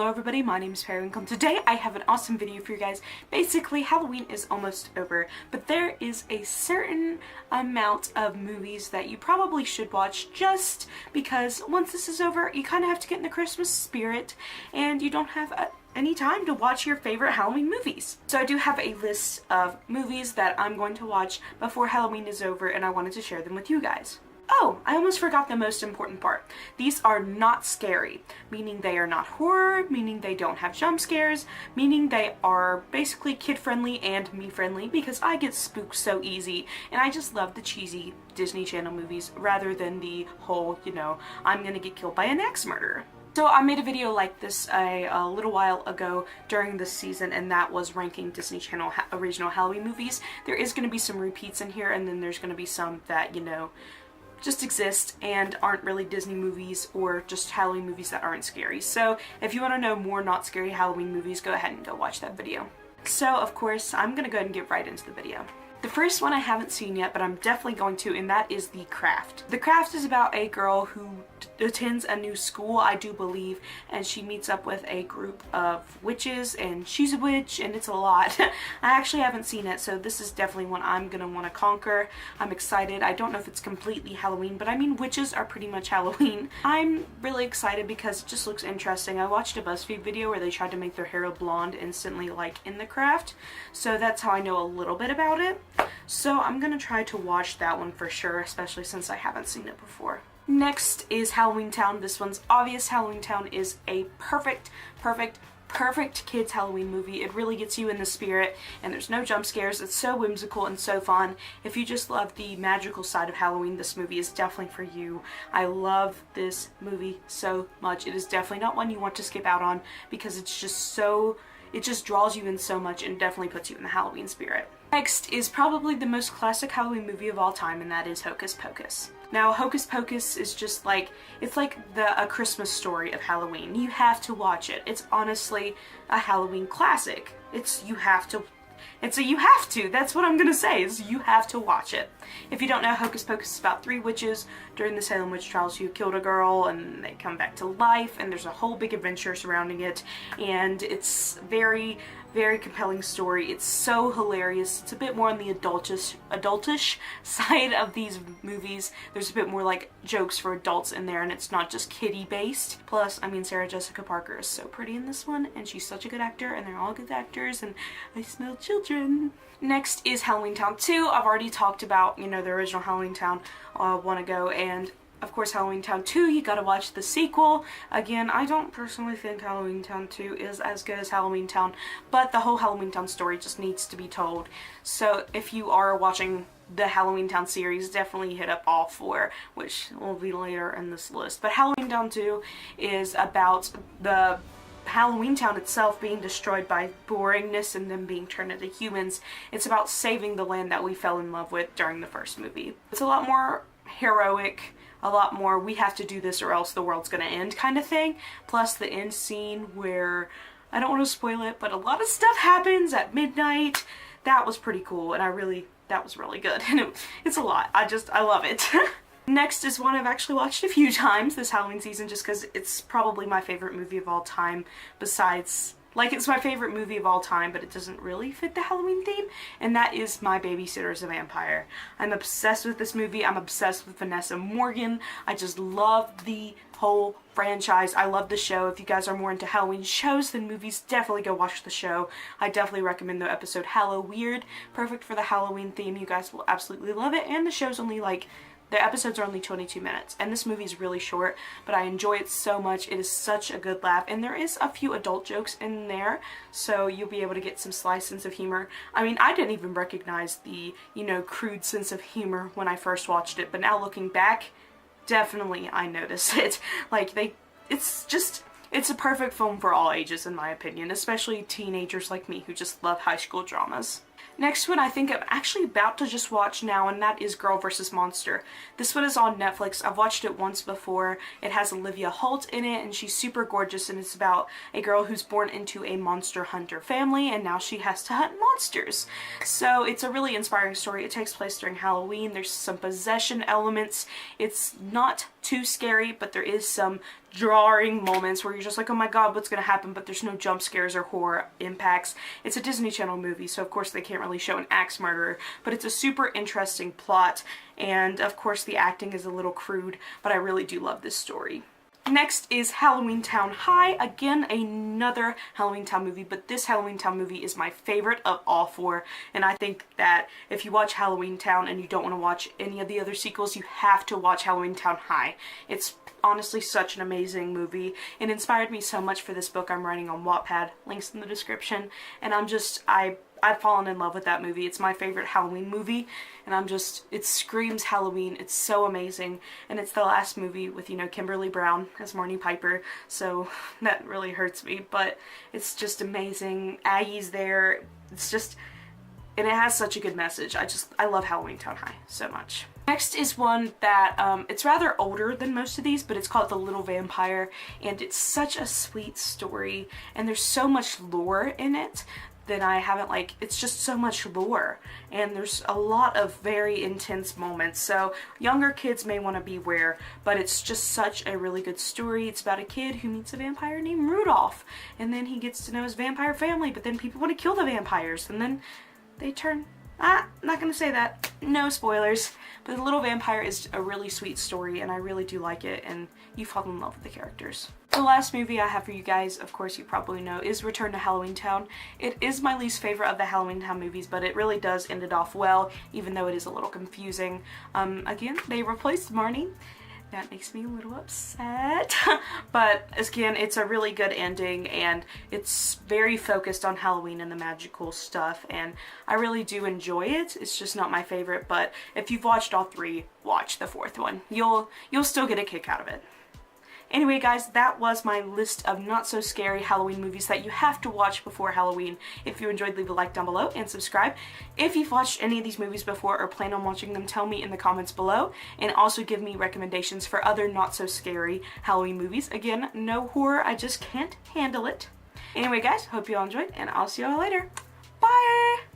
Hello everybody, my name is Periwinkle. Today I have an awesome video for you guys. Basically, Halloween is almost over, but there is a certain amount of movies that you probably should watch just because once this is over, you kind of have to get in the Christmas spirit and you don't have any time to watch your favorite Halloween movies. So I do have a list of movies that I'm going to watch before Halloween is over and I wanted to share them with you guys. Oh, I almost forgot the most important part. These are not scary, meaning they are not horror, meaning they don't have jump scares, meaning they are basically kid-friendly and me-friendly because I get spooked so easy and I just love the cheesy Disney Channel movies rather than the whole, I'm gonna get killed by an axe murderer. So I made a video like this a little while ago during this season, and that was ranking Disney Channel original Halloween movies. There is going to be some repeats in here, and then there's going to be some that, just exist and aren't really Disney movies or just Halloween movies that aren't scary. So if you want to know more not scary Halloween movies, go ahead and go watch that video. So of course, I'm going to go ahead and get right into the video. The first one I haven't seen yet, but I'm definitely going to, and that is The Craft. The Craft is about a girl who attends a new school, I do believe, and she meets up with a group of witches, and she's a witch, and it's a lot. I actually haven't seen it, so this is definitely one I'm gonna want to conquer. I'm excited. I don't know if it's completely Halloween, but I mean, witches are pretty much Halloween. I'm really excited because it just looks interesting. I watched a BuzzFeed video where they tried to make their hair blonde instantly like in The Craft, so that's how I know a little bit about it. So I'm gonna try to watch that one for sure, especially since I haven't seen it before. Next is Halloween Town. This one's obvious. Halloween Town is a perfect kids Halloween movie. It really gets you in the spirit and there's no jump scares. It's so whimsical and so fun. If you just love the magical side of Halloween, this movie is definitely for you. I love this movie so much. It is definitely not one you want to skip out on because it's just it just draws you in so much and definitely puts you in the Halloween spirit. Next is probably the most classic Halloween movie of all time, and that is Hocus Pocus. Now, Hocus Pocus is just it's like a Christmas story of Halloween. You have to watch it. It's honestly a Halloween classic. You have to. That's what I'm gonna say, is you have to watch it. If you don't know, Hocus Pocus is about 3 witches during the Salem witch trials who killed a girl and they come back to life, and there's a whole big adventure surrounding it, and it's very compelling story. It's so hilarious. It's a bit more on the adultish side of these movies. There's a bit more like jokes for adults in there, and it's not just kiddie based. Plus, I mean, Sarah Jessica Parker is so pretty in this one, and she's such a good actor, and they're all good actors, and I smell children. Next is Halloween Town 2. I've already talked about, the original Halloween Town a while ago, and of course, Halloween Town 2, you gotta watch the sequel. Again, I don't personally think Halloween Town 2 is as good as Halloween Town, but the whole Halloween Town story just needs to be told. So if you are watching the Halloween Town series, definitely hit up all 4, which will be later in this list. But Halloween Town 2 is about the Halloween Town itself being destroyed by boringness and them being turned into humans. It's about saving the land that we fell in love with during the first movie. It's a lot more heroic, a lot more we have to do this or else the world's gonna end kind of thing. Plus the end scene where, I don't want to spoil it, but a lot of stuff happens at midnight. That was pretty cool, and that was really good. And it's a lot. I love it. Next is one I've actually watched a few times this Halloween season just because it's probably my favorite movie of all time, besides, it's my favorite movie of all time, but it doesn't really fit the Halloween theme, and that is My Babysitter's a Vampire. I'm obsessed with this movie. I'm obsessed with Vanessa Morgan. I just love the whole franchise. I love the show. If you guys are more into Halloween shows than movies, definitely go watch the show. I definitely recommend the episode Hallow Weird. Perfect for the Halloween theme. You guys will absolutely love it, and the show's only the episodes are only 22 minutes, and this movie is really short, but I enjoy it so much. It is such a good laugh, and there is a few adult jokes in there, so you'll be able to get some sly sense of humor. I mean, I didn't even recognize the, crude sense of humor when I first watched it, but now looking back, definitely I notice it. It's a perfect film for all ages, in my opinion, especially teenagers like me who just love high school dramas. Next one I think I'm actually about to just watch now, and that is Girl vs. Monster. This one is on Netflix. I've watched it once before. It has Olivia Holt in it, and she's super gorgeous, and it's about a girl who's born into a monster hunter family, and now she has to hunt monsters. So it's a really inspiring story. It takes place during Halloween. There's some possession elements. It's not too scary, but there is some jarring moments where you're just like, oh my god, what's gonna happen, but there's no jump scares or horror impacts. It's a Disney Channel movie, so of course they can't really show an axe murderer, but it's a super interesting plot, and of course the acting is a little crude, but I really do love this story. Next is Halloween Town High. Again, another Halloween Town movie, but this Halloween Town movie is my favorite of all four, and I think that if you watch Halloween Town and you don't want to watch any of the other sequels, you have to watch Halloween Town High. It's honestly such an amazing movie. It inspired me so much for this book I'm writing on Wattpad, links in the description, and I've fallen in love with that movie. It's my favorite Halloween movie, and it screams Halloween. It's so amazing, and it's the last movie with, you know, Kimberly Brown as Marnie Piper, so that really hurts me, but it's just amazing. Aggie's there. It's just, and it has such a good message. I love Halloween Town High so much. Next is one that, it's rather older than most of these, but it's called The Little Vampire, and it's such a sweet story, and there's so much lore in it that I haven't, like, it's just so much lore, and there's a lot of very intense moments, so younger kids may want to beware, but it's just such a really good story. It's about a kid who meets a vampire named Rudolph, and then he gets to know his vampire family, but then people want to kill the vampires, and then they turn, not gonna say that, no spoilers, but The Little Vampire is a really sweet story, and I really do like it, and you fall in love with the characters. The last movie I have for you guys, of course you probably know, is Return to Halloween Town. It is my least favorite of the Halloween Town movies, but it really does end it off well, even though it is a little confusing. Again, they replaced Marnie. That makes me a little upset. But again, it's a really good ending, and it's very focused on Halloween and the magical stuff, and I really do enjoy it. It's just not my favorite, but if you've watched all three, watch the fourth one. You'll still get a kick out of it. Anyway guys, that was my list of not so scary Halloween movies that you have to watch before Halloween. If you enjoyed, leave a like down below and subscribe. If you've watched any of these movies before or plan on watching them, tell me in the comments below, and also give me recommendations for other not so scary Halloween movies. Again, no horror, I just can't handle it. Anyway guys, hope you all enjoyed, and I'll see you all later. Bye!